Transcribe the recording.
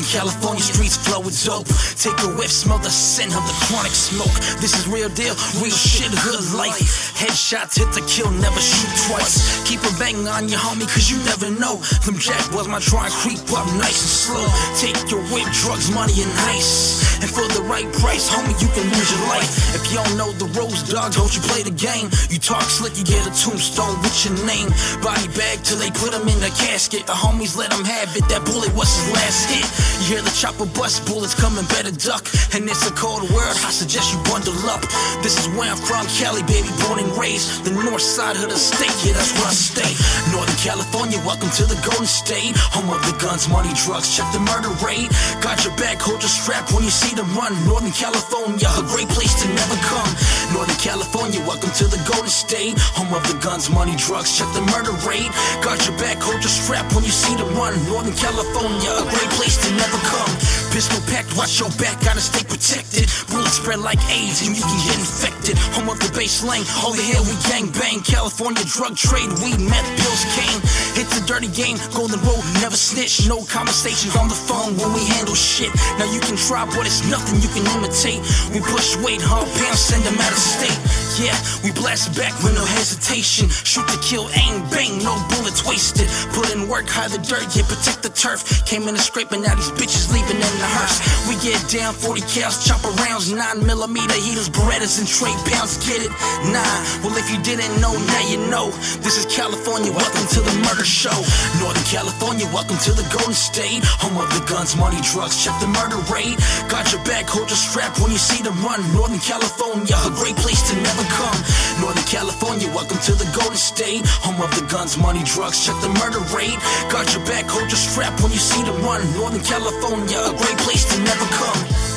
Northern California streets flow with dope. Take a whiff, smell the scent of the chronic smoke. This is real deal, real shit, hood life. Headshots hit the kill, never shoot twice. Keep a bang on your homie, cause you never know. Them jackboys might try and creep up nice and slow. Take your whip, drugs, money, and ice. And for the right price, homie, you can lose your life. If you don't know the rules, dog, don't you play the game. You talk slick, you get a tombstone with your name. Body bag till they put him in the casket. The homies let him have it, that bullet was his last hit. You hear the chopper bust, bullets coming, better duck. And it's a cold world, I suggest you bundle up. This is where I'm from, Cali, baby, born and raised. The north side of the state, yeah, that's where I stay. Northern California, welcome to the Golden State. Home of the guns, money, drugs, check the murder rate. Got your back, hold your strap when you see them run. Northern California, a great place to never come. Northern California, welcome to the Golden State. Home of the guns, money, drugs, check the murder rate. Got your back, hold your strap when you see them run. Northern California, a great place to never come. Pistol packed, watch your back, gotta stay protected. Bullets spread like AIDS and you can get infected. Home of the bass lane, over here we gang bang. California drug trade, weed, meth, pills, cane. Hit the dirty game, golden road, never snitch. No conversations on the phone when we handle shit. Now you can try, but it's nothing you can imitate. We push weight, hard pounds, send them out of state. Yeah, we blast back with no hesitation. Shoot to kill, aim, bang, no bullets wasted. Put in work, hide the dirt, yeah, protect the turf. Came in and scraping, now these bitches leaving in the hearse. We get down 40 cals, chopper rounds, 9mm heaters, Berettas, and trade pounds. Get it? Nah, well if you didn't know, now you know. This is California, welcome to the murder show. Northern California, welcome to the Golden State. Home of the guns, money, drugs, check the murder rate. Got your back, hold your strap when you see them run. Northern California, a great place to never come. Northern California, welcome to the Golden State. Home of the guns, money, drugs, check the murder rate. Got your back, hold your strap when you see them run. Northern California, a great place to never come.